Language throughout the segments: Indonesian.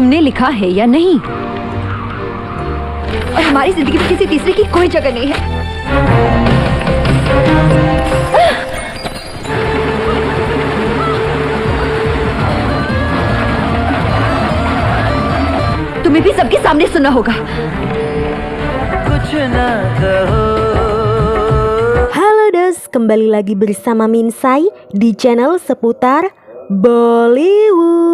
तुमने लिखा है या नहीं, और हमारी जिंदगी में किसी तीसरे की कोई जगह नहीं है। तुम्हें भी सबके सामने सुनना होगा। कुछ ना कहो। Halo Dos, kembali lagi bersama Minsai di channel seputar Bollywood.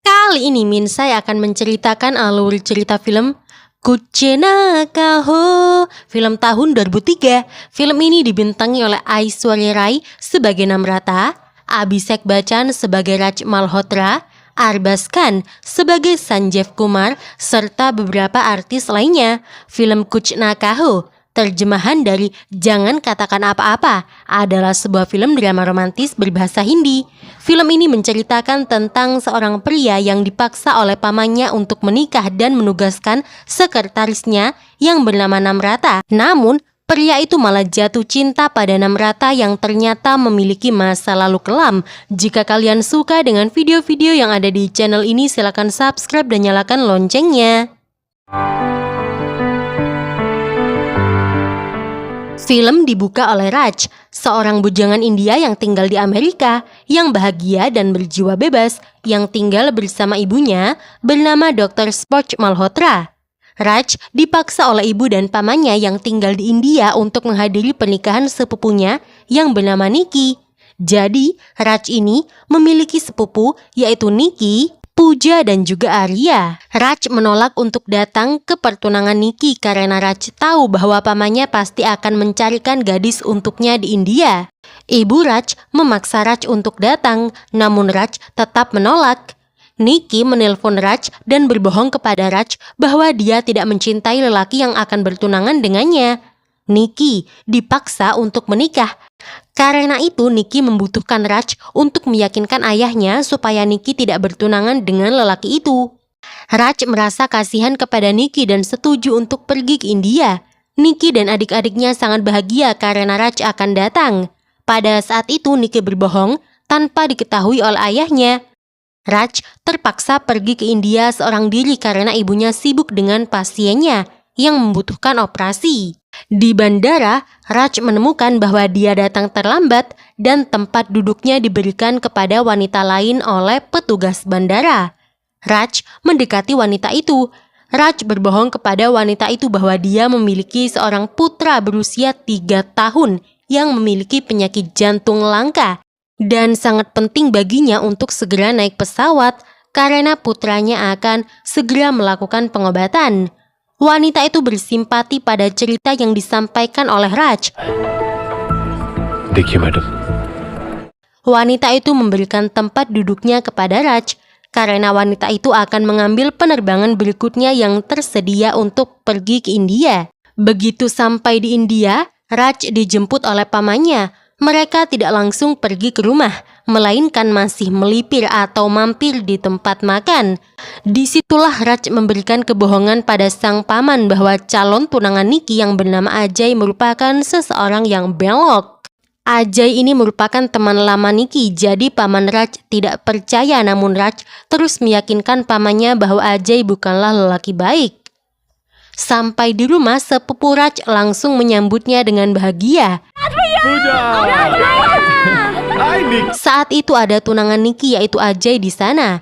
Kali ini Minsai akan menceritakan alur cerita film Kuch Na Kaho, film tahun 2003. Film ini dibintangi oleh Aishwarya Rai sebagai Namrata, Abhishek Bachchan sebagai Raj Malhotra, Arbaz Khan sebagai Sanjeev Kumar, serta beberapa artis lainnya. Film Kuch Na Kaho, terjemahan dari Jangan Katakan Apa-apa, adalah sebuah film drama romantis berbahasa Hindi. Film ini menceritakan tentang seorang pria yang dipaksa oleh pamannya untuk menikah dan menugaskan sekretarisnya yang bernama Namrata. Namun, pria itu malah jatuh cinta pada Namrata yang ternyata memiliki masa lalu kelam. Jika kalian suka dengan video-video yang ada di channel ini, silakan subscribe dan nyalakan loncengnya. Film dibuka oleh Raj, seorang bujangan India yang tinggal di Amerika, yang bahagia dan berjiwa bebas, yang tinggal bersama ibunya bernama Dr. Sport Malhotra. Raj dipaksa oleh ibu dan pamannya yang tinggal di India untuk menghadiri pernikahan sepupunya yang bernama Nikki. Jadi, Raj ini memiliki sepupu yaitu Nikki, Pooja dan juga Arya. Raj menolak untuk datang ke pertunangan Nikki karena Raj tahu bahwa pamannya pasti akan mencarikan gadis untuknya di India. Ibu Raj memaksa Raj untuk datang, namun Raj tetap menolak. Nikki menelpon Raj dan berbohong kepada Raj bahwa dia tidak mencintai lelaki yang akan bertunangan dengannya. Nikki dipaksa untuk menikah. Karena itu Nikki membutuhkan Raj untuk meyakinkan ayahnya supaya Nikki tidak bertunangan dengan lelaki itu. Raj merasa kasihan kepada Nikki dan setuju untuk pergi ke India. Nikki dan adik-adiknya sangat bahagia karena Raj akan datang. Pada saat itu Nikki berbohong tanpa diketahui oleh ayahnya. Raj terpaksa pergi ke India seorang diri karena ibunya sibuk dengan pasiennya yang membutuhkan operasi. Di bandara, Raj menemukan bahwa dia datang terlambat dan tempat duduknya diberikan kepada wanita lain oleh petugas bandara. Raj mendekati wanita itu. Raj berbohong kepada wanita itu bahwa dia memiliki seorang putra berusia 3 tahun yang memiliki penyakit jantung langka dan sangat penting baginya untuk segera naik pesawat karena putranya akan segera melakukan pengobatan. Wanita itu bersimpati pada cerita yang disampaikan oleh Raj. देखिए madam, Wanita itu memberikan tempat duduknya kepada Raj karena wanita itu akan mengambil penerbangan berikutnya yang tersedia untuk pergi ke India. Begitu sampai di India, Raj dijemput oleh pamannya. Mereka tidak langsung pergi ke rumah, melainkan masih melipir atau mampir di tempat makan. Disitulah Raj memberikan kebohongan pada sang paman bahwa calon tunangan Nikki yang bernama Ajay merupakan seseorang yang belok. Ajay ini merupakan teman lama Nikki, jadi paman Raj tidak percaya, namun Raj terus meyakinkan pamannya bahwa Ajay bukanlah lelaki baik. Sampai di rumah, sepupu Raj langsung menyambutnya dengan bahagia. Saat itu ada tunangan Nikki yaitu Ajay di sana.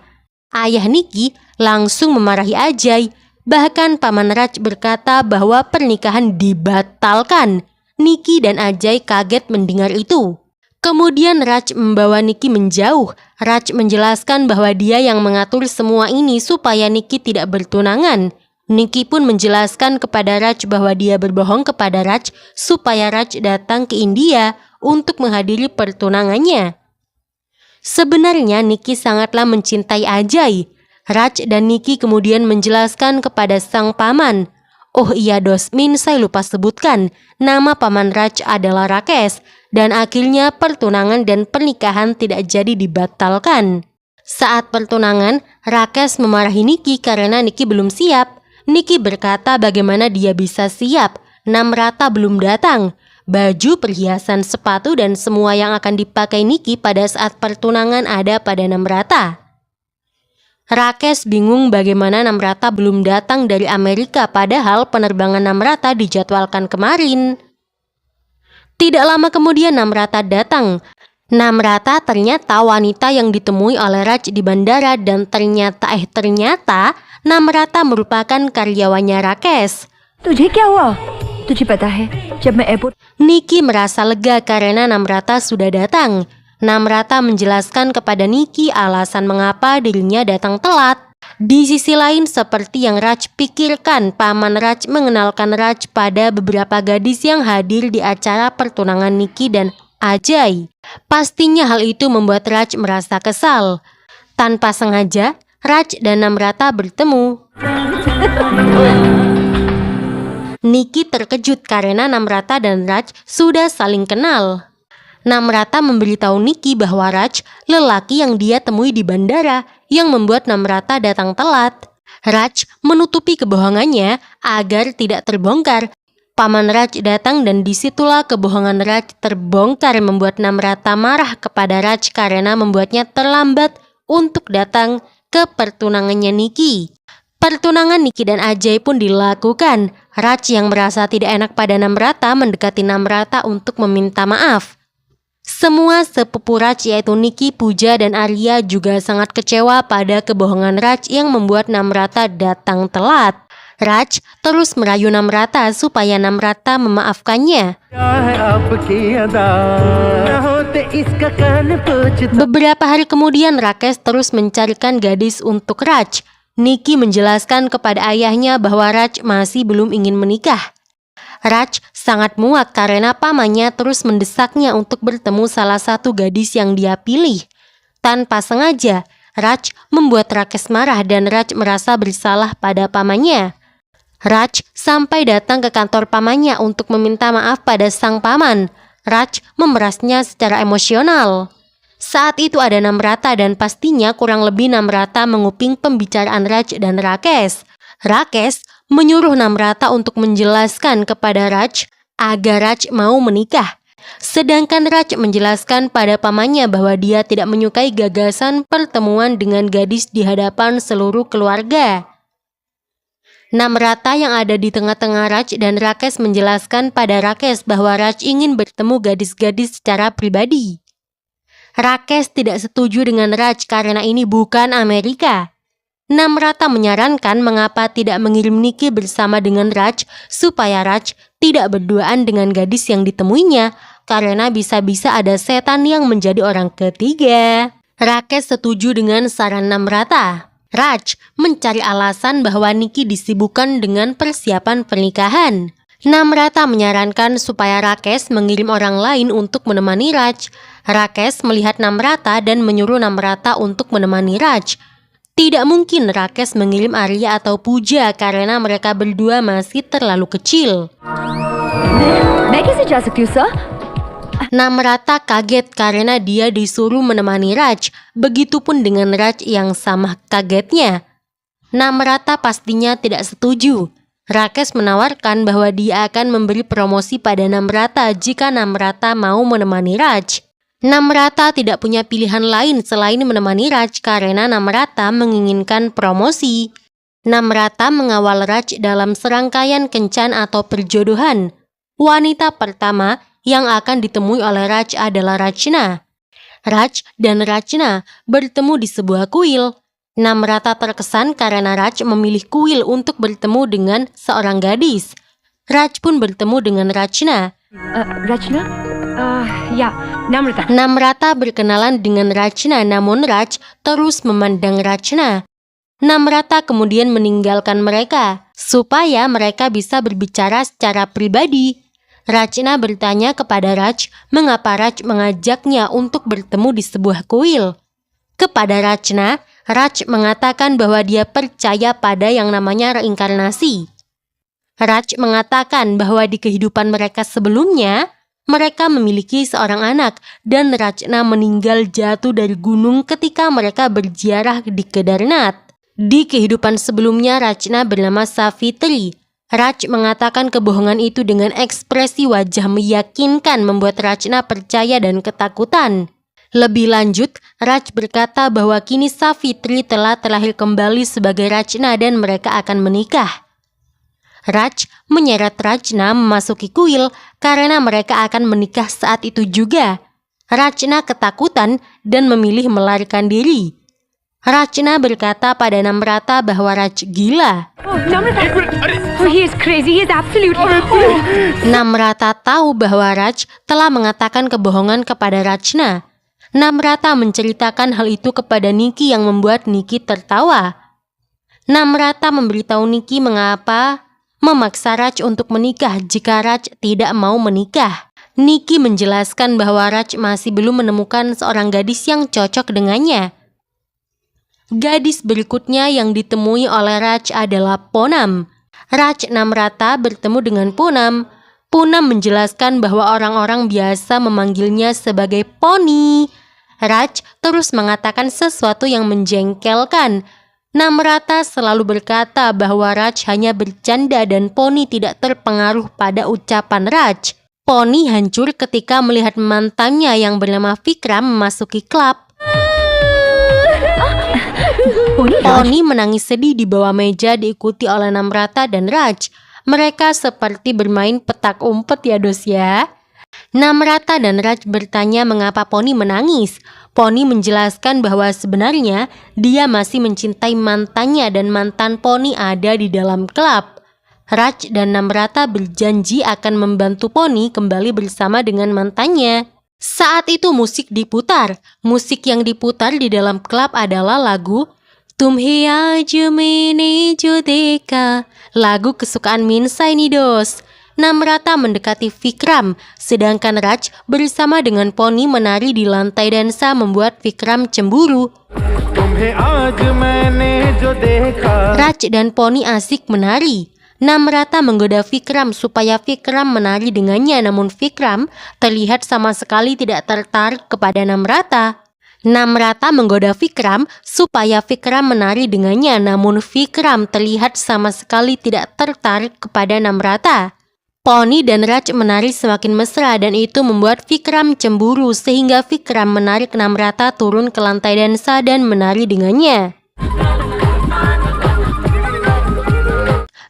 Ayah Nikki langsung memarahi Ajay. Bahkan paman Raj berkata bahwa pernikahan dibatalkan. Nikki dan Ajay kaget mendengar itu. Kemudian Raj membawa Nikki menjauh. Raj menjelaskan bahwa dia yang mengatur semua ini supaya Nikki tidak bertunangan. Nikki pun menjelaskan kepada Raj bahwa dia berbohong kepada Raj supaya Raj datang ke India untuk menghadiri pertunangannya. Sebenarnya Nikki sangatlah mencintai Ajay. Raj dan Nikki kemudian menjelaskan kepada sang paman. Oh iya Dos, saya lupa sebutkan, nama paman Raj adalah Rakesh, dan akhirnya pertunangan dan pernikahan tidak jadi dibatalkan. Saat pertunangan, Rakesh memarahi Nikki karena Nikki belum siap. Nikki berkata bagaimana dia bisa siap, Namrata belum datang. baju, perhiasan, sepatu, dan semua yang akan dipakai Nikki pada saat pertunangan ada pada Namrata. Rakesh bingung bagaimana Namrata belum datang dari Amerika padahal penerbangan Namrata dijadwalkan kemarin. Tidak lama kemudian Namrata datang. Namrata ternyata wanita yang ditemui oleh Raj di bandara dan ternyata Namrata merupakan karyawannya Rakesh. तुझे क्या हुआ? तुझे पता है जब मैं airport Nikki merasa lega karena Namrata sudah datang. Namrata menjelaskan kepada Nikki alasan mengapa dirinya datang telat. Di sisi lain, seperti yang Raj pikirkan, paman Raj mengenalkan Raj pada beberapa gadis yang hadir di acara pertunangan Nikki dan Ajay. Pastinya hal itu membuat Raj merasa kesal. Tanpa sengaja, Raj dan Namrata bertemu. Nikki terkejut karena Namrata dan Raj sudah saling kenal. Namrata memberitahu Nikki bahwa Raj lelaki yang dia temui di bandara yang membuat Namrata datang telat. Raj menutupi kebohongannya agar tidak terbongkar. Paman Raj datang dan disitulah kebohongan Raj terbongkar membuat Namrata marah kepada Raj karena membuatnya terlambat untuk datang ke pertunangannya Nikki. Pertunangan Nikki dan Ajay pun dilakukan. Raj yang merasa tidak enak pada Namrata mendekati Namrata untuk meminta maaf. Semua sepupu Raj yaitu Nikki, Pooja, dan Arya juga sangat kecewa pada kebohongan Raj yang membuat Namrata datang telat. Raj terus merayu Namrata supaya Namrata memaafkannya. Beberapa hari kemudian Rakesh terus mencarikan gadis untuk Raj. Nikki menjelaskan kepada ayahnya bahwa Raj masih belum ingin menikah. Raj sangat muak karena pamannya terus mendesaknya untuk bertemu salah satu gadis yang dia pilih. Tanpa sengaja, Raj membuat Rakesh marah dan Raj merasa bersalah pada pamannya. Raj sampai datang ke kantor pamannya untuk meminta maaf pada sang paman. Raj memerasnya secara emosional. Saat itu ada Namrata dan pastinya kurang lebih Namrata menguping pembicaraan Raj dan Rakesh. Rakesh menyuruh Namrata untuk menjelaskan kepada Raj agar Raj mau menikah. Sedangkan Raj menjelaskan pada pamannya bahwa dia tidak menyukai gagasan pertemuan dengan gadis di hadapan seluruh keluarga. Namrata yang ada di tengah-tengah Raj dan Rakesh menjelaskan pada Rakesh bahwa Raj ingin bertemu gadis-gadis secara pribadi. Rakesh tidak setuju dengan Raj karena ini bukan Amerika. Namrata menyarankan mengapa tidak mengirim Nikki bersama dengan Raj supaya Raj tidak berduaan dengan gadis yang ditemuinya karena bisa-bisa ada setan yang menjadi orang ketiga. Rakesh setuju dengan saran Namrata. Raj mencari alasan bahwa Nikki disibukkan dengan persiapan pernikahan. Namrata menyarankan supaya Rakesh mengirim orang lain untuk menemani Raj. Rakesh melihat Namrata dan menyuruh Namrata untuk menemani Raj. Tidak mungkin Rakesh mengirim Arya atau Pooja karena mereka berdua masih terlalu kecil. मैं कैसे जा सकती हूँ sir? Namrata kaget karena dia disuruh menemani Raj. Begitupun dengan Raj yang sama kagetnya. Namrata pastinya tidak setuju. Rakesh menawarkan bahwa dia akan memberi promosi pada Namrata jika Namrata mau menemani Raj. Namrata tidak punya pilihan lain selain menemani Raj karena Namrata menginginkan promosi. Namrata mengawal Raj dalam serangkaian kencan atau perjodohan. Wanita pertama yang akan ditemui oleh Raj adalah Rachna. Raj dan Rachna bertemu di sebuah kuil. Namrata terkesan karena Raj memilih kuil untuk bertemu dengan seorang gadis. Raj pun bertemu dengan Rachna. रचना या नम्रता Namrata berkenalan dengan Rachna, namun Raj terus memandang Rachna. Namrata kemudian meninggalkan mereka supaya mereka bisa berbicara secara pribadi. Rachna bertanya kepada Raj mengapa Raj mengajaknya untuk bertemu di sebuah kuil. Kepada Rachna, Raj mengatakan bahwa dia percaya pada yang namanya reinkarnasi. Raj mengatakan bahwa di kehidupan mereka sebelumnya, mereka memiliki seorang anak dan Rachna meninggal jatuh dari gunung ketika mereka berziarah di Kedarnath. Di kehidupan sebelumnya Rachna bernama Savitri. Raj mengatakan kebohongan itu dengan ekspresi wajah meyakinkan membuat Rachna percaya dan ketakutan. Lebih lanjut, Raj berkata bahwa kini Savitri telah terlahir kembali sebagai Rachna dan mereka akan menikah. Raj menyeret Rachna memasuki kuil karena mereka akan menikah saat itu juga. Rachna ketakutan dan memilih melarikan diri. Rachna berkata pada Namrata bahwa Raj gila. Oh, Namrata. Oh, he is crazy. He is absolutely. Oh. Namrata tahu bahwa Raj telah mengatakan kebohongan kepada Rachna. Namrata menceritakan hal itu kepada Nikki yang membuat Nikki tertawa. Namrata memberitahu Nikki mengapa memaksa Raj untuk menikah jika Raj tidak mau menikah. Nikki menjelaskan bahwa Raj masih belum menemukan seorang gadis yang cocok dengannya. Gadis berikutnya yang ditemui oleh Raj adalah Poonam. Raj Namrata bertemu dengan Poonam. Poonam menjelaskan bahwa orang-orang biasa memanggilnya sebagai Poni. Raj terus mengatakan sesuatu yang menjengkelkan. Namrata selalu berkata bahwa Raj hanya bercanda dan Poni tidak terpengaruh pada ucapan Raj. Poni hancur ketika melihat mantannya yang bernama Vikram memasuki klub. Poni menangis sedih di bawah meja diikuti oleh Namrata dan Raj. Mereka seperti bermain petak umpet ya dos ya. Namrata dan Raj bertanya mengapa Poni menangis. Poni menjelaskan bahwa sebenarnya dia masih mencintai mantannya dan mantan Poni ada di dalam klub. Raj dan Namrata berjanji akan membantu Poni kembali bersama dengan mantannya. Saat itu musik diputar. Musik yang diputar di dalam klub adalah lagu Tumhe Aaj Maine Jo Dekha, lagu kesukaan Minsa ini dos. Namrata mendekati Vikram, sedangkan Raj bersama dengan Poni menari di lantai dansa membuat Vikram cemburu. Raj dan Poni asik menari. Namrata menggoda Vikram supaya Vikram menari dengannya, namun Vikram terlihat sama sekali tidak tertarik kepada Namrata. Namrata menggoda Vikram supaya Vikram menari dengannya, namun Vikram terlihat sama sekali tidak tertarik kepada Namrata. Poni dan Raj menari semakin mesra dan itu membuat Vikram cemburu sehingga Vikram menarik Namrata turun ke lantai dansa dan menari dengannya.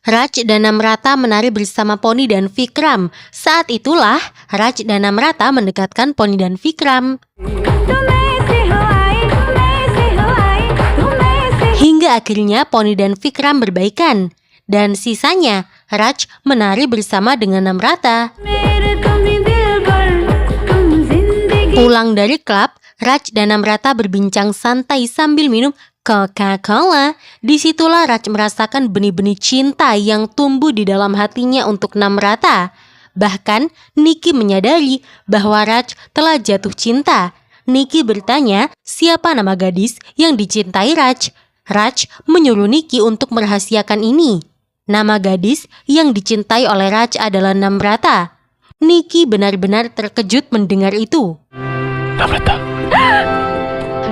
Raj dan Namrata menari bersama Poni dan Vikram. Saat itulah Raj dan Namrata mendekatkan Poni dan Vikram. Hingga akhirnya Poni dan Vikram berbaikan. Dan sisanya Raj menari bersama dengan Namrata. Pulang dari klub, Raj dan Namrata berbincang santai sambil minum Coca-Cola. Disitulah Raj merasakan benih-benih cinta yang tumbuh di dalam hatinya untuk Namrata. Bahkan Nikki menyadari bahwa Raj telah jatuh cinta. Nikki bertanya siapa nama gadis yang dicintai Raj. Raj menyuruh Nikki untuk merahasiakan ini. Nama gadis yang dicintai oleh Raj adalah Namrata. Nikki benar-benar terkejut mendengar itu. Namrata.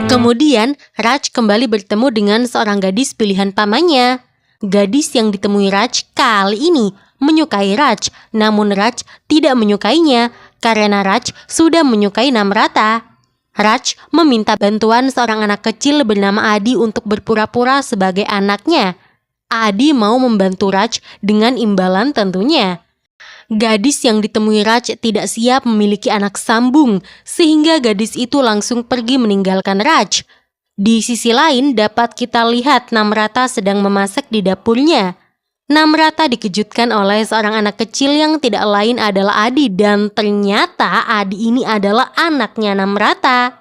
Kemudian Raj kembali bertemu dengan seorang gadis pilihan pamannya. Gadis yang ditemui Raj kali ini menyukai Raj, namun Raj tidak menyukainya karena Raj sudah menyukai Namrata. Raj meminta bantuan seorang anak kecil bernama Adi untuk berpura-pura sebagai anaknya. Adi mau membantu Raj dengan imbalan tentunya. Gadis yang ditemui Raj tidak siap memiliki anak sambung, sehingga gadis itu langsung pergi meninggalkan Raj. Di sisi lain dapat kita lihat Namrata sedang memasak di dapurnya. Namrata dikejutkan oleh seorang anak kecil yang tidak lain adalah Adi dan ternyata Adi ini adalah anaknya Namrata.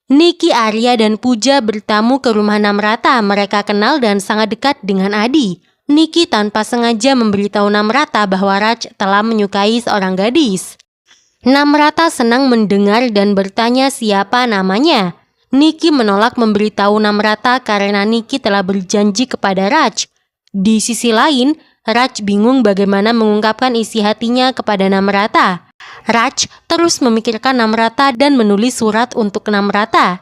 Nikki, Arya, dan Pooja bertamu ke rumah Namrata. Mereka kenal dan sangat dekat dengan Adi. Nikki tanpa sengaja memberitahu Namrata bahwa Raj telah menyukai seorang gadis. Namrata senang mendengar dan bertanya siapa namanya. Nikki menolak memberitahu Namrata karena Nikki telah berjanji kepada Raj. Di sisi lain, Raj bingung bagaimana mengungkapkan isi hatinya kepada Namrata. Raj terus memikirkan Namrata dan menulis surat untuk Namrata.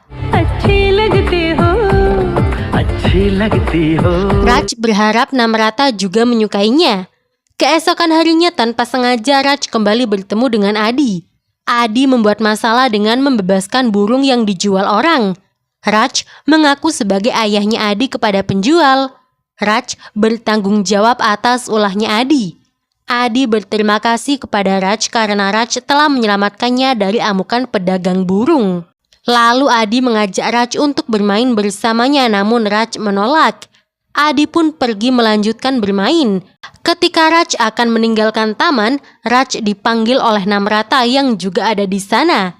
Raj berharap Namrata juga menyukainya. Keesokan harinya tanpa sengaja Raj kembali bertemu dengan Adi. Adi membuat masalah dengan membebaskan burung yang dijual orang. Raj mengaku sebagai ayahnya Adi kepada penjual. Raj bertanggung jawab atas ulahnya Adi. Adi berterima kasih kepada Raj karena Raj telah menyelamatkannya dari amukan pedagang burung. Lalu Adi mengajak Raj untuk bermain bersamanya, namun Raj menolak. Adi pun pergi melanjutkan bermain. Ketika Raj akan meninggalkan taman, Raj dipanggil oleh Namrata yang juga ada di sana.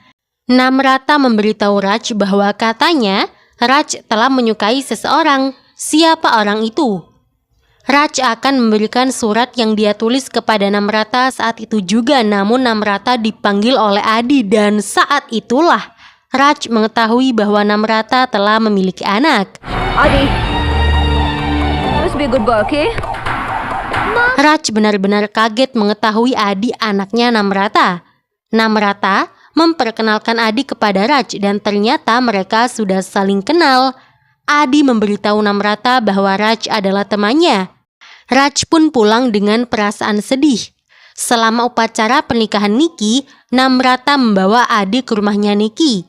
Namrata memberitahu Raj bahwa katanya Raj telah menyukai seseorang. Siapa orang itu? Raj akan memberikan surat yang dia tulis kepada Namrata saat itu juga, namun Namrata dipanggil oleh Adi dan saat itulah Raj mengetahui bahwa Namrata telah memiliki anak. Adi, let's be a good boy, okay? Raj benar-benar kaget mengetahui Adi anaknya Namrata. Namrata memperkenalkan Adi kepada Raj dan ternyata mereka sudah saling kenal. Adi memberitahu Namrata bahwa Raj adalah temannya. Raj pun pulang dengan perasaan sedih. Selama upacara pernikahan Niki, Namrata membawa Adi ke rumahnya Niki.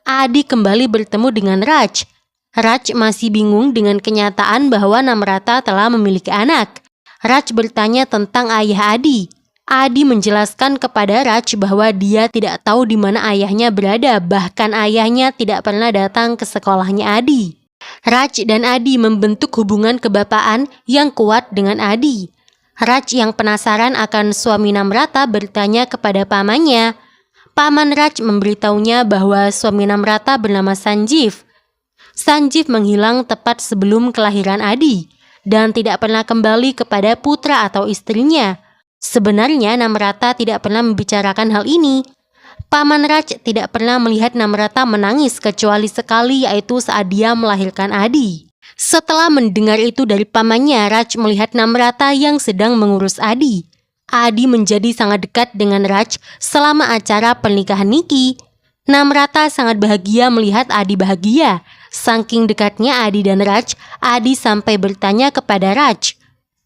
Adi kembali bertemu dengan Raj. Raj masih bingung dengan kenyataan bahwa Namrata telah memiliki anak. Raj bertanya tentang ayah Adi. Adi menjelaskan kepada Raj bahwa dia tidak tahu di mana ayahnya berada, bahkan ayahnya tidak pernah datang ke sekolahnya Adi. Raj dan Adi membentuk hubungan kebapaan yang kuat dengan Adi. Raj yang penasaran akan suami Namrata bertanya kepada pamannya. Paman Raj memberitahunya bahwa suami Namrata bernama Sanjeev. Sanjeev menghilang tepat sebelum kelahiran Adi dan tidak pernah kembali kepada putra atau istrinya. Sebenarnya Namrata tidak pernah membicarakan hal ini. Paman Raj tidak pernah melihat Namrata menangis kecuali sekali, yaitu saat dia melahirkan Adi. Setelah mendengar itu dari pamannya, Raj melihat Namrata yang sedang mengurus Adi. Adi menjadi sangat dekat dengan Raj selama acara pernikahan Niki. Namrata sangat bahagia melihat Adi bahagia. Saking dekatnya Adi dan Raj, Adi sampai bertanya kepada Raj,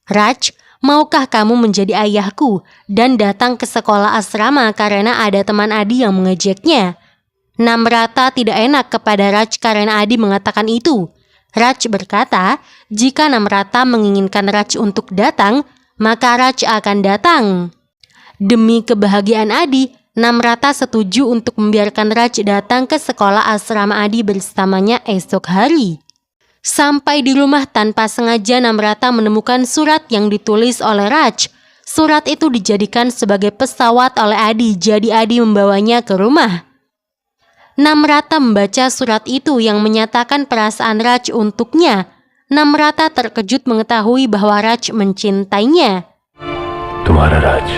"Raj, maukah kamu menjadi ayahku dan datang ke sekolah asrama karena ada teman Adi yang mengejaknya?" Namrata tidak enak kepada Raj karena Adi mengatakan itu. Raj berkata, jika Namrata menginginkan Raj untuk datang, maka Raj akan datang. Demi kebahagiaan Adi, Namrata setuju untuk membiarkan Raj datang ke sekolah asrama Adi bersamanya esok hari. Sampai di rumah tanpa sengaja Namrata menemukan surat yang ditulis oleh Raj. Surat itu dijadikan sebagai pesawat oleh Adi, jadi Adi membawanya ke rumah. Namrata membaca surat itu yang menyatakan perasaan Raj untuknya. Namrata terkejut mengetahui bahwa Raj mencintainya. तुम्हारा राज।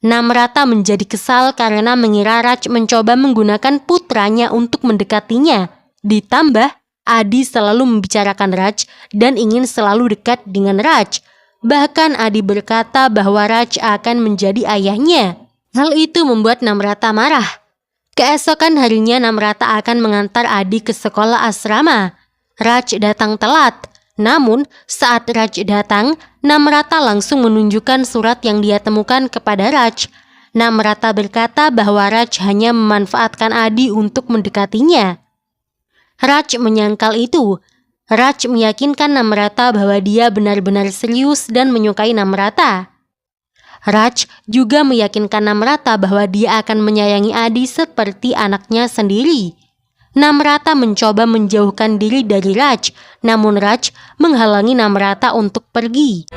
Namrata menjadi kesal karena mengira Raj mencoba menggunakan putranya untuk mendekatinya. Ditambah, Adi selalu membicarakan Raj dan ingin selalu dekat dengan Raj. Bahkan Adi berkata bahwa Raj akan menjadi ayahnya. Hal itu membuat Namrata marah. Keesokan harinya Namrata akan mengantar Adi ke sekolah asrama. Raj datang telat. Namun, saat Raj datang, Namrata langsung menunjukkan surat yang dia temukan kepada Raj. Namrata berkata bahwa Raj hanya memanfaatkan Adi untuk mendekatinya. Raj menyangkal itu. Raj meyakinkan Namrata bahwa dia benar-benar serius dan menyukai Namrata. Raj juga meyakinkan Namrata bahwa dia akan menyayangi Adi seperti anaknya sendiri. Namrata mencoba menjauhkan diri dari Raj, namun Raj menghalangi Namrata untuk pergi.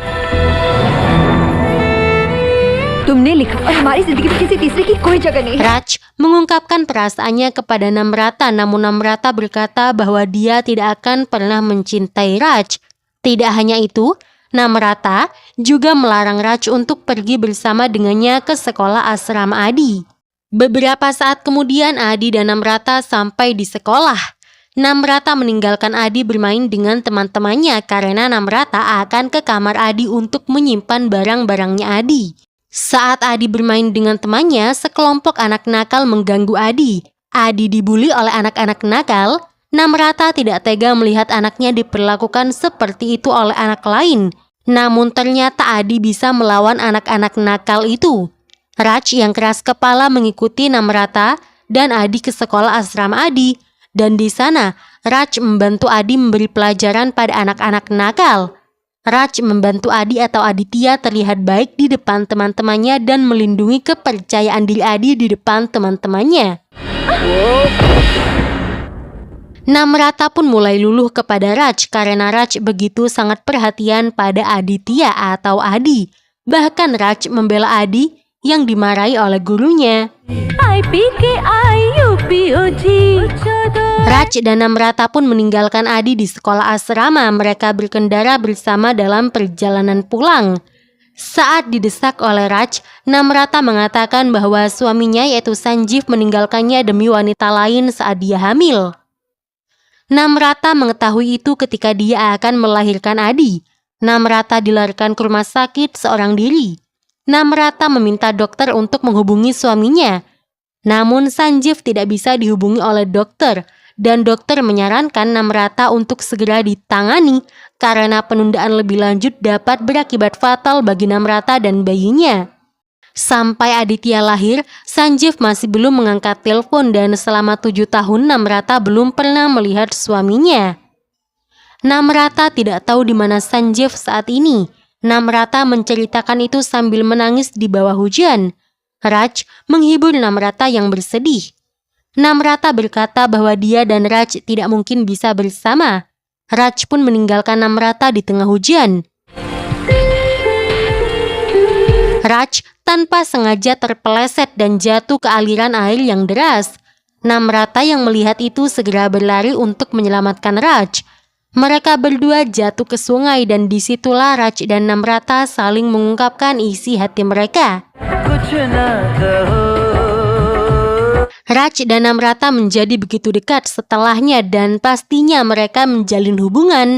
तुमने लिखा और हमारी जिंदगी में किसी तीसरे की कोई जगह नहीं है। Raj mengungkapkan perasaannya kepada Namrata, namun Namrata berkata bahwa dia tidak akan pernah mencintai Raj. Tidak hanya itu, Namrata juga melarang Raj untuk pergi bersama dengannya ke sekolah asrama Adi. Beberapa saat kemudian Adi dan Namrata sampai di sekolah. Namrata meninggalkan Adi bermain dengan teman-temannya karena Namrata akan ke kamar Adi untuk menyimpan barang-barangnya Adi. Saat Adi bermain dengan temannya, sekelompok anak nakal mengganggu Adi. Adi dibully oleh anak-anak nakal. Namrata tidak tega melihat anaknya diperlakukan seperti itu oleh anak lain. Namun ternyata Adi bisa melawan anak-anak nakal itu. Raj yang keras kepala mengikuti Namrata dan Adi ke sekolah asrama Adi. Dan di sana, Raj membantu Adi memberi pelajaran pada anak-anak nakal. Raj membantu Adi atau Aditya terlihat baik di depan teman-temannya dan melindungi kepercayaan diri Adi di depan teman-temannya. Namrata pun mulai luluh kepada Raj karena Raj begitu sangat perhatian pada Aditya atau Adi. Bahkan Raj membela Adi yang dimarahi oleh gurunya. Raj dan Namrata pun meninggalkan Adi di sekolah asrama. Mereka berkendara bersama dalam perjalanan pulang. Saat didesak oleh Raj, Namrata mengatakan bahwa suaminya yaitu Sanjeev meninggalkannya demi wanita lain saat dia hamil. Namrata mengetahui itu ketika dia akan melahirkan Adi. Namrata dilarikan ke rumah sakit seorang diri. Namrata meminta dokter untuk menghubungi suaminya. Namun Sanjeev tidak bisa dihubungi oleh dokter dan dokter menyarankan Namrata untuk segera ditangani karena penundaan lebih lanjut dapat berakibat fatal bagi Namrata dan bayinya. Sampai Aditya lahir, Sanjeev masih belum mengangkat telepon dan selama 7 tahun Namrata belum pernah melihat suaminya. Namrata tidak tahu di mana Sanjeev saat ini. Namrata menceritakan itu sambil menangis di bawah hujan. Raj menghibur Namrata yang bersedih. Namrata berkata bahwa dia dan Raj tidak mungkin bisa bersama. Raj pun meninggalkan Namrata di tengah hujan. Raj tanpa sengaja terpeleset dan jatuh ke aliran air yang deras. Namrata yang melihat itu segera berlari untuk menyelamatkan Raj. Mereka berdua jatuh ke sungai dan disitulah Raj dan Namrata saling mengungkapkan isi hati mereka. Raj dan Namrata menjadi begitu dekat setelahnya dan pastinya mereka menjalin hubungan.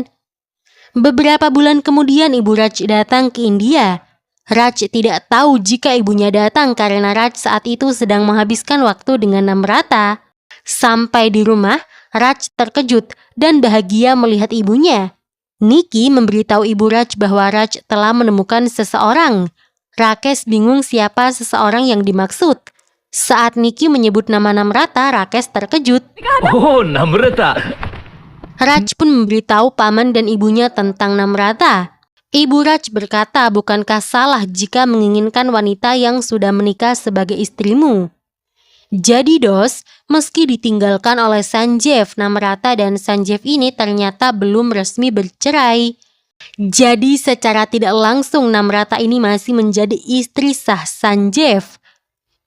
Beberapa bulan kemudian ibu Raj datang ke India. Raj tidak tahu jika ibunya datang karena Raj saat itu sedang menghabiskan waktu dengan Namrata. Sampai di rumah, Raj terkejut dan bahagia melihat ibunya. Nikki memberitahu ibu Raj bahwa Raj telah menemukan seseorang. Rakesh bingung siapa seseorang yang dimaksud. Saat Nikki menyebut nama Namrata, Rakesh terkejut. Oh, Namrata. Raj pun memberitahu paman dan ibunya tentang Namrata. Ibu Raj berkata, bukankah salah jika menginginkan wanita yang sudah menikah sebagai istrimu? Jadi Dos, meski ditinggalkan oleh Sanjeev, Namrata dan Sanjeev ini ternyata belum resmi bercerai. Jadi secara tidak langsung Namrata ini masih menjadi istri sah Sanjeev.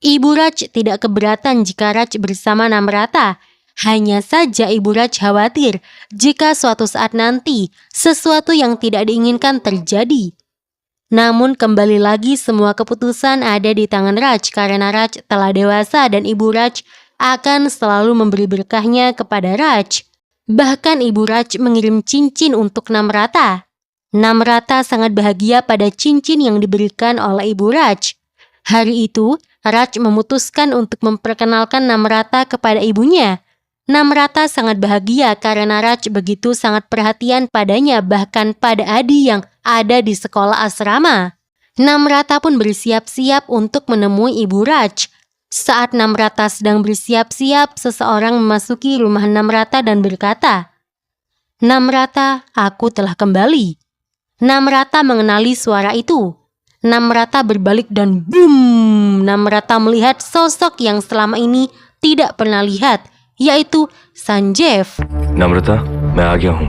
Ibu Raj tidak keberatan jika Raj bersama Namrata. Hanya saja ibu Raj khawatir jika suatu saat nanti sesuatu yang tidak diinginkan terjadi. Namun kembali lagi semua keputusan ada di tangan Raj karena Raj telah dewasa dan ibu Raj akan selalu memberi berkahnya kepada Raj. Bahkan ibu Raj mengirim cincin untuk Namrata. Namrata sangat bahagia pada cincin yang diberikan oleh ibu Raj. Hari itu Raj memutuskan untuk memperkenalkan Namrata kepada ibunya. Namrata sangat bahagia karena Raj begitu sangat perhatian padanya bahkan pada Adi yang ada di sekolah asrama. Namrata pun bersiap-siap untuk menemui ibu Raj. Saat Namrata sedang bersiap-siap, seseorang memasuki rumah Namrata dan berkata, "Namrata, aku telah kembali." Namrata mengenali suara itu. Namrata berbalik dan boom! Namrata melihat sosok yang selama ini tidak pernah lihat, yaitu Sanjeev. Namrata, मैं आ गया हूँ.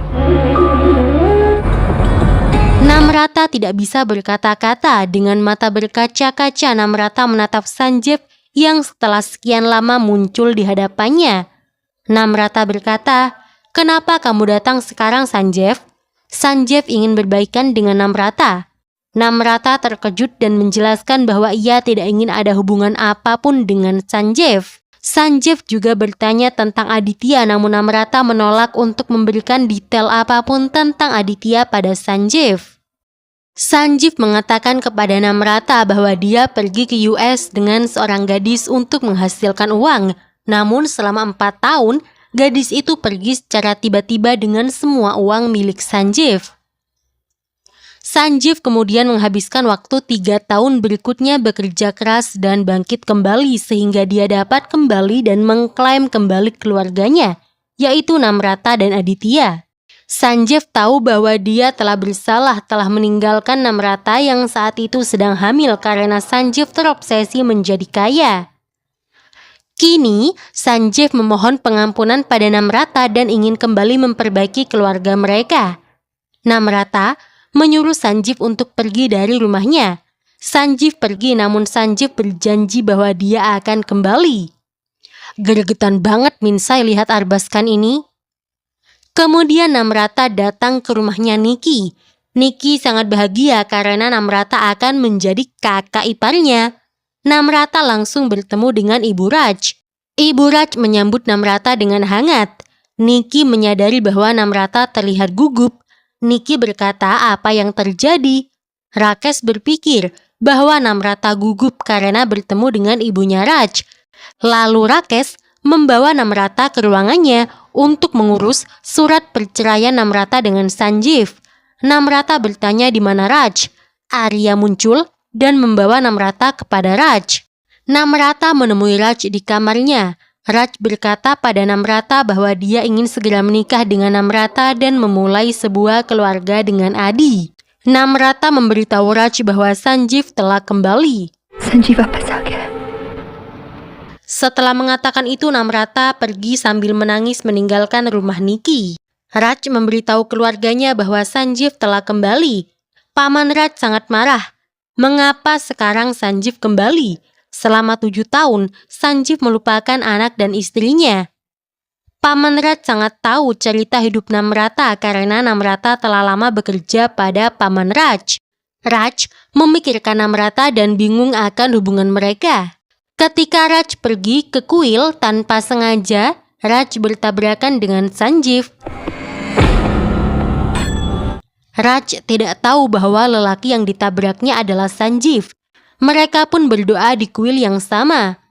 Namrata tidak bisa berkata-kata. Dengan mata berkaca-kaca, Namrata menatap Sanjeev yang setelah sekian lama muncul di hadapannya. Namrata berkata, "Kenapa kamu datang sekarang, Sanjeev?" Sanjeev ingin berbaikan dengan Namrata. Namrata terkejut dan menjelaskan bahwa ia tidak ingin ada hubungan apapun dengan Sanjeev. Sanjeev juga bertanya tentang Aditya, namun Namrata menolak untuk memberikan detail apapun tentang Aditya pada Sanjeev. Sanjeev mengatakan kepada Namrata bahwa dia pergi ke US dengan seorang gadis untuk menghasilkan uang. Namun selama 4 tahun, gadis itu pergi secara tiba-tiba dengan semua uang milik Sanjeev. Sanjeev kemudian menghabiskan waktu 3 tahun berikutnya bekerja keras dan bangkit kembali sehingga dia dapat kembali dan mengklaim kembali keluarganya, yaitu Namrata dan Aditya. Sanjeev tahu bahwa dia telah bersalah telah meninggalkan Namrata yang saat itu sedang hamil karena Sanjeev terobsesi menjadi kaya. Kini, Sanjeev memohon pengampunan pada Namrata dan ingin kembali memperbaiki keluarga mereka. Namrata menyuruh Sanjeev untuk pergi dari rumahnya. Sanjeev pergi namun Sanjeev berjanji bahwa dia akan kembali. Gregetan banget Minsai lihat Arbaskan ini. Kemudian Namrata datang ke rumahnya Niki. Niki sangat bahagia karena Namrata akan menjadi kakak iparnya. Namrata langsung bertemu dengan Ibu Raj. Ibu Raj menyambut Namrata dengan hangat. Niki menyadari bahwa Namrata terlihat gugup. Niki berkata apa yang terjadi. Rakesh berpikir bahwa Namrata gugup karena bertemu dengan ibunya Raj. Lalu Rakesh membawa Namrata ke ruangannya untuk mengurus surat perceraian Namrata dengan Sanjeev. Namrata bertanya di mana Raj. Arya muncul dan membawa Namrata kepada Raj. Namrata menemui Raj di kamarnya. Raj berkata pada Namrata bahwa dia ingin segera menikah dengan Namrata dan memulai sebuah keluarga dengan Adi. Namrata memberitahu Raj bahwa Sanjeev telah kembali. Sanjeev वापस आ गया। Setelah mengatakan itu, Namrata pergi sambil menangis meninggalkan rumah Niki. Raj memberitahu keluarganya bahwa Sanjeev telah kembali. Paman Raj sangat marah. Mengapa sekarang Sanjeev kembali? Selama 7 tahun, Sanjeev melupakan anak dan istrinya. Paman Raj sangat tahu cerita hidup Namrata karena Namrata telah lama bekerja pada Paman Raj. Raj memikirkan Namrata dan bingung akan hubungan mereka. Ketika Raj pergi ke kuil tanpa sengaja, Raj bertabrakan dengan Sanjeev. Raj tidak tahu bahwa lelaki yang ditabraknya adalah Sanjeev. Mereka pun berdoa di kuil yang sama.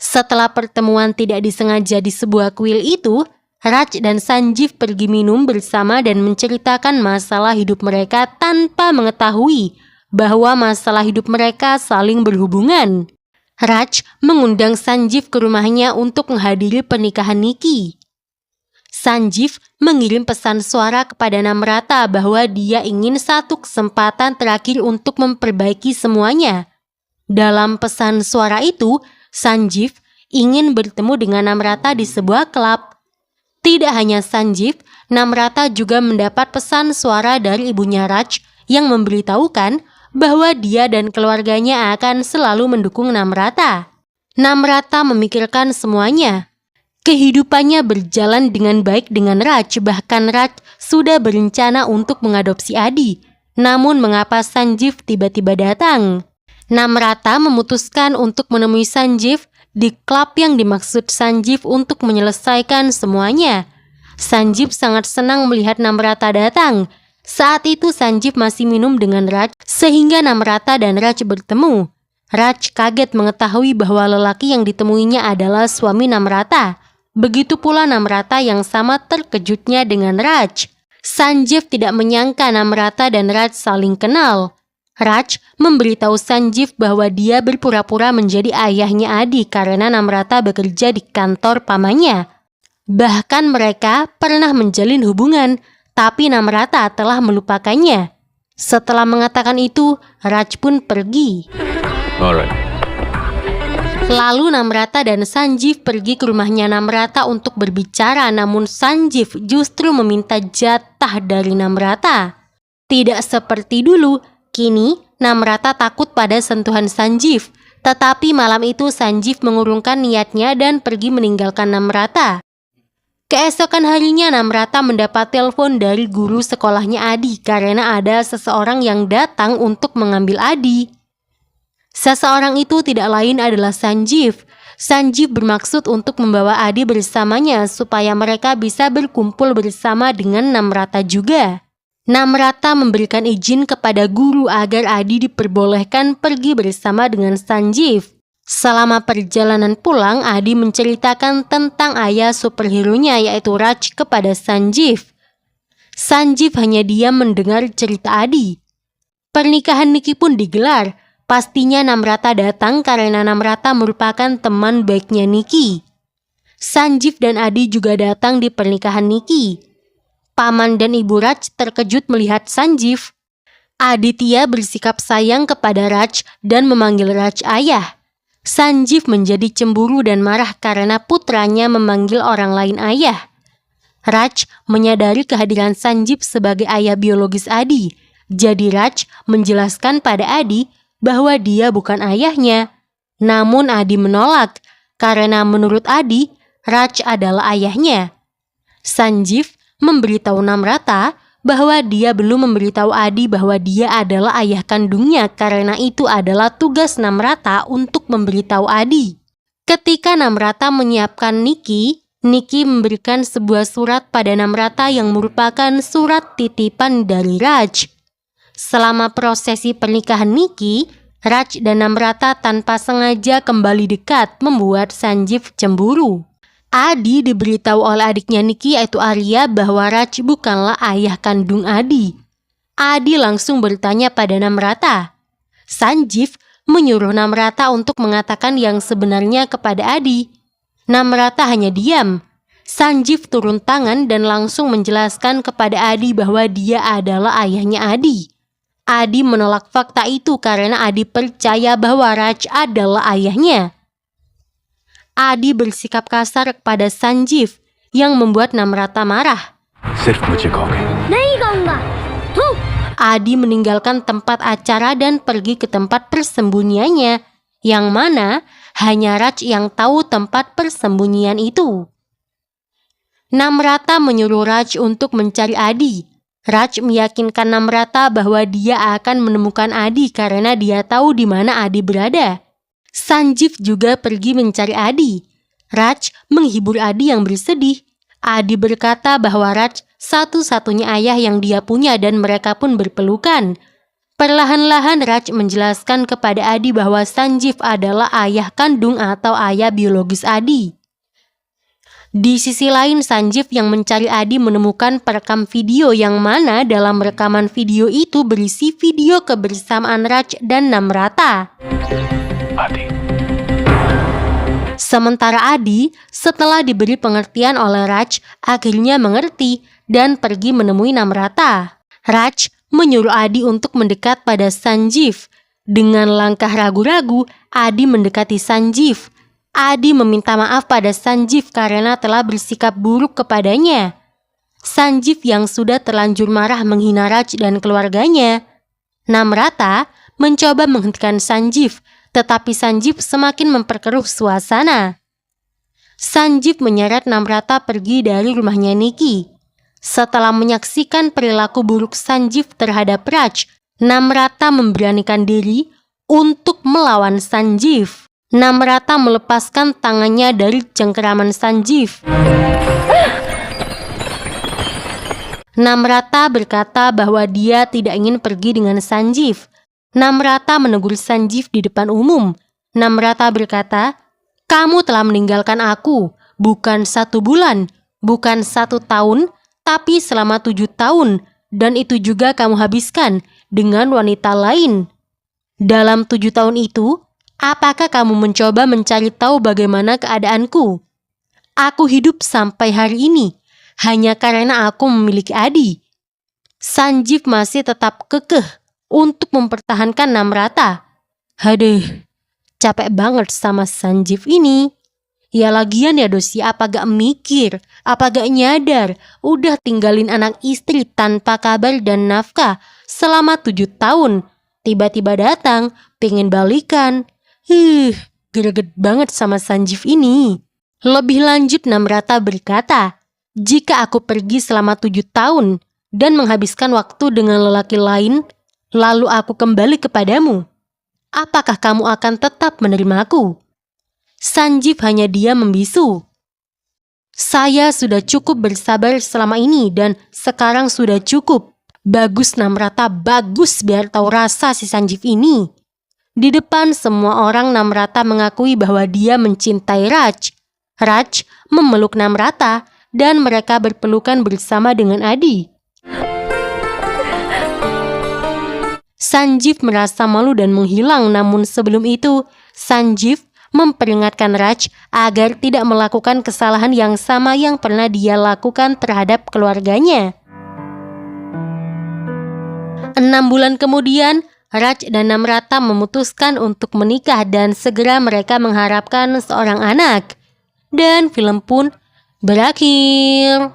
Setelah pertemuan tidak disengaja di sebuah kuil itu, Raj dan Sanjeev pergi minum bersama dan menceritakan masalah hidup mereka tanpa mengetahui bahwa masalah hidup mereka saling berhubungan. Raj mengundang Sanjeev ke rumahnya untuk menghadiri pernikahan Niki. Sanjeev mengirim pesan suara kepada Namrata bahwa dia ingin satu kesempatan terakhir untuk memperbaiki semuanya. Dalam pesan suara itu, Sanjeev ingin bertemu dengan Namrata di sebuah klub. Tidak hanya Sanjeev, Namrata juga mendapat pesan suara dari ibunya Raj yang memberitahukan bahwa dia dan keluarganya akan selalu mendukung Namrata. Namrata memikirkan semuanya. Kehidupannya berjalan dengan baik dengan Raj, bahkan Raj sudah berencana untuk mengadopsi Adi. Namun mengapa Sanjeev tiba-tiba datang? Namrata memutuskan untuk menemui Sanjeev di klub yang dimaksud Sanjeev untuk menyelesaikan semuanya. Sanjeev sangat senang melihat Namrata datang. Saat itu Sanjeev masih minum dengan Raj sehingga Namrata dan Raj bertemu. Raj kaget mengetahui bahwa lelaki yang ditemuinya adalah suami Namrata. Begitu pula Namrata yang sama terkejutnya dengan Raj. Sanjeev tidak menyangka Namrata dan Raj saling kenal. Raj memberitahu Sanjeev bahwa dia berpura-pura menjadi ayahnya Adi karena Namrata bekerja di kantor pamannya. Bahkan mereka pernah menjalin hubungan, tapi Namrata telah melupakannya. Setelah mengatakan itu, Raj pun pergi. Alright. Lalu Namrata dan Sanjeev pergi ke rumahnya Namrata untuk berbicara, namun Sanjeev justru meminta jatah dari Namrata. Tidak seperti dulu, kini Namrata takut pada sentuhan Sanjeev. Tetapi malam itu Sanjeev mengurungkan niatnya dan pergi meninggalkan Namrata. Keesokan harinya Namrata mendapat telepon dari guru sekolahnya Adi karena ada seseorang yang datang untuk mengambil Adi. Seseorang itu tidak lain adalah Sanjeev. Sanjeev bermaksud untuk membawa Adi bersamanya supaya mereka bisa berkumpul bersama dengan Namrata juga. Namrata memberikan izin kepada guru agar Adi diperbolehkan pergi bersama dengan Sanjeev. Selama perjalanan pulang, Adi menceritakan tentang ayah superhero-nya yaitu Raj kepada Sanjeev. Sanjeev hanya diam mendengar cerita Adi. Pernikahan Niki pun digelar. Pastinya Namrata datang karena Namrata merupakan teman baiknya Niki. Sanjeev dan Adi juga datang di pernikahan Niki. Paman dan Ibu Raj terkejut melihat Sanjeev. Aditya bersikap sayang kepada Raj dan memanggil Raj ayah. Sanjeev menjadi cemburu dan marah karena putranya memanggil orang lain ayah. Raj menyadari kehadiran Sanjeev sebagai ayah biologis Adi. Jadi Raj menjelaskan pada Adi bahwa dia bukan ayahnya. Namun Adi menolak karena menurut Adi, Raj adalah ayahnya. Sanjeev memberitahu Namrata bahwa dia belum memberitahu Adi bahwa dia adalah ayah kandungnya karena itu adalah tugas Namrata untuk memberitahu Adi. Ketika Namrata menyiapkan Niki, Niki memberikan sebuah surat pada Namrata yang merupakan surat titipan dari Raj. Selama prosesi pernikahan Niki, Raj dan Namrata tanpa sengaja kembali dekat membuat Sanjeev cemburu. Adi diberitahu oleh adiknya Niki yaitu Arya bahwa Raj bukanlah ayah kandung Adi. Adi langsung bertanya pada Namrata. Sanjeev menyuruh Namrata untuk mengatakan yang sebenarnya kepada Adi. Namrata hanya diam. Sanjeev turun tangan dan langsung menjelaskan kepada Adi bahwa dia adalah ayahnya Adi. Adi menolak fakta itu karena Adi percaya bahwa Raj adalah ayahnya. Adi bersikap kasar kepada Sanjeev yang membuat Namrata marah. सिर्फ मुझे कहोगे नहीं कहूँगा तू Adi meninggalkan tempat acara dan pergi ke tempat persembunyiannya, yang mana hanya Raj yang tahu tempat persembunyian itu. Namrata menyuruh Raj untuk mencari Adi. Raj meyakinkan Namrata bahwa dia akan menemukan Adi karena dia tahu di mana Adi berada. Sanjeev juga pergi mencari Adi. Raj menghibur Adi yang bersedih. Adi berkata bahwa Raj satu-satunya ayah yang dia punya dan mereka pun berpelukan. Perlahan-lahan Raj menjelaskan kepada Adi bahwa Sanjeev adalah ayah kandung atau ayah biologis Adi. Di sisi lain, Sanjeev yang mencari Adi menemukan perekam video yang mana dalam rekaman video itu berisi video kebersamaan Raj dan Namrata. आदि Sementara Adi, setelah diberi pengertian oleh Raj, akhirnya mengerti dan pergi menemui Namrata. Raj menyuruh Adi untuk mendekat pada Sanjeev. Dengan langkah ragu-ragu, Adi mendekati Sanjeev. Adi meminta maaf pada Sanjeev karena telah bersikap buruk kepadanya. Sanjeev yang sudah terlanjur marah menghina Raj dan keluarganya. Namrata mencoba menghentikan Sanjeev, tetapi Sanjeev semakin memperkeruh suasana. Sanjeev menyeret Namrata pergi dari rumahnya Niki. Setelah menyaksikan perilaku buruk Sanjeev terhadap Raj, Namrata memberanikan diri untuk melawan Sanjeev. Namrata melepaskan tangannya dari cengkeraman Sanjeev. Namrata berkata bahwa dia tidak ingin pergi dengan Sanjeev. Namrata menegur Sanjeev di depan umum. Namrata berkata, "Kamu telah meninggalkan aku, bukan 1 bulan, bukan 1 tahun, tapi selama 7 tahun, dan itu juga kamu habiskan dengan wanita lain. Dalam 7 tahun itu, apakah kamu mencoba mencari tahu bagaimana keadaanku? Aku hidup sampai hari ini hanya karena aku memiliki Adi." Sanjeev masih tetap kekeh untuk mempertahankan Namrata. Aduh, capek banget sama Sanjeev ini. Ya lagian ya dosi, apa gak mikir, apa gak nyadar, udah tinggalin anak istri tanpa kabar dan nafkah selama 7 tahun. Tiba-tiba datang, pengen balikan. Greget banget sama Sanjeev ini. Lebih lanjut Namrata berkata, "Jika aku pergi selama 7 tahun dan menghabiskan waktu dengan lelaki lain, lalu aku kembali kepadamu, apakah kamu akan tetap menerimaku?" Sanjeev hanya diam membisu. "Saya sudah cukup bersabar selama ini dan sekarang sudah cukup." Bagus Namrata, bagus, biar tahu rasa si Sanjeev ini. Di depan semua orang Namrata mengakui bahwa dia mencintai Raj. Raj memeluk Namrata dan mereka berpelukan bersama dengan Adi. Sanjeev merasa malu dan menghilang, namun sebelum itu, Sanjeev memperingatkan Raj agar tidak melakukan kesalahan yang sama yang pernah dia lakukan terhadap keluarganya. 6 bulan kemudian, Raj dan Namrata memutuskan untuk menikah dan segera mereka mengharapkan seorang anak. Dan film pun berakhir.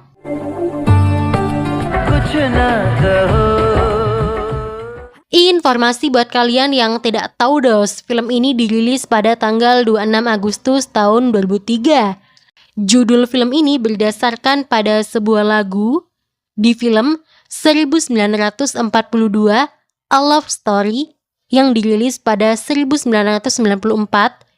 Informasi buat kalian yang tidak tahu dos, film ini dirilis pada tanggal 26 Agustus tahun 2003. Judul film ini berdasarkan pada sebuah lagu di film 1942 A Love Story yang dirilis pada 1994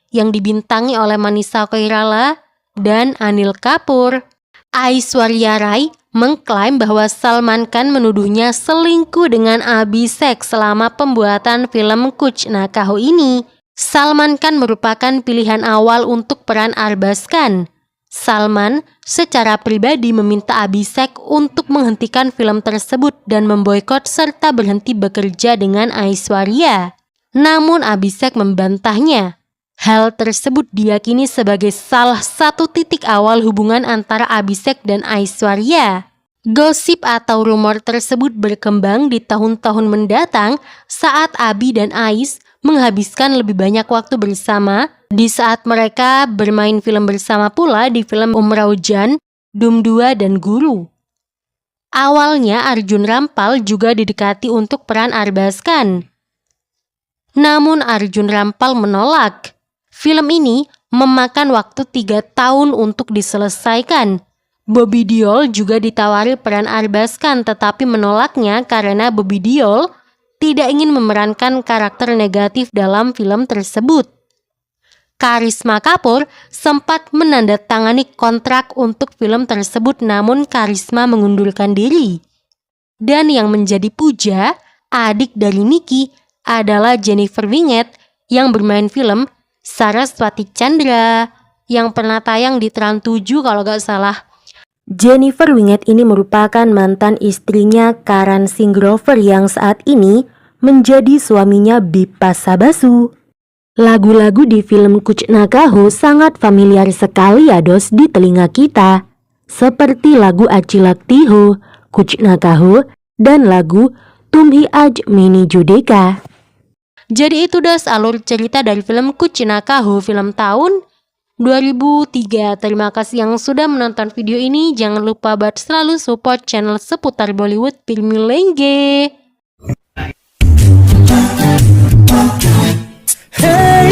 yang dibintangi oleh Manisha Koirala dan Anil Kapoor. Aishwarya Rai mengklaim bahwa Salman Khan menuduhnya selingkuh dengan Abhishek selama pembuatan film Kuch Na Kho ini. Salman Khan merupakan pilihan awal untuk peran Arbaz Khan. Salman secara pribadi meminta Abhishek untuk menghentikan film tersebut dan memboikot serta berhenti bekerja dengan Aishwarya. Namun Abhishek membantahnya. Hal tersebut diyakini sebagai salah satu titik awal hubungan antara Abhishek dan Aishwarya. Gosip atau rumor tersebut berkembang di tahun-tahun mendatang saat Abi dan Ais menghabiskan lebih banyak waktu bersama di saat mereka bermain film bersama pula di film Umrao Jan, Dhoom 2 dan Guru. Awalnya Arjun Rampal juga didekati untuk peran Arbaz Khan. Namun Arjun Rampal menolak. Film ini memakan waktu 3 tahun untuk diselesaikan. Bobby Deol juga ditawari peran Arbaz Khan tetapi menolaknya karena Bobby Deol tidak ingin memerankan karakter negatif dalam film tersebut. Karisma Kapoor sempat menandatangani kontrak untuk film tersebut namun Karisma mengundurkan diri. Dan yang menjadi puja, adik dari Nicky adalah Jennifer Winget yang bermain film Saraswati Chandra yang pernah tayang di Trans 7 kalau gak salah. Jennifer Winget ini merupakan mantan istrinya Karan Singh Grover yang saat ini menjadi suaminya Bipasa Basu. Lagu-lagu di film Kuch Na Kho sangat familiar sekali ya dos di telinga kita. Seperti lagu Achi Lagti Ho, Kuch Na Kho, dan lagu Tum Hi Aaj Maine Jo Dekha. Jadi itu das alur cerita dari film Kuch Na Kho film tahun 2003. Terima kasih yang sudah menonton video ini. Jangan lupa buat selalu support channel seputar Bollywood Filmi Lenge. Hey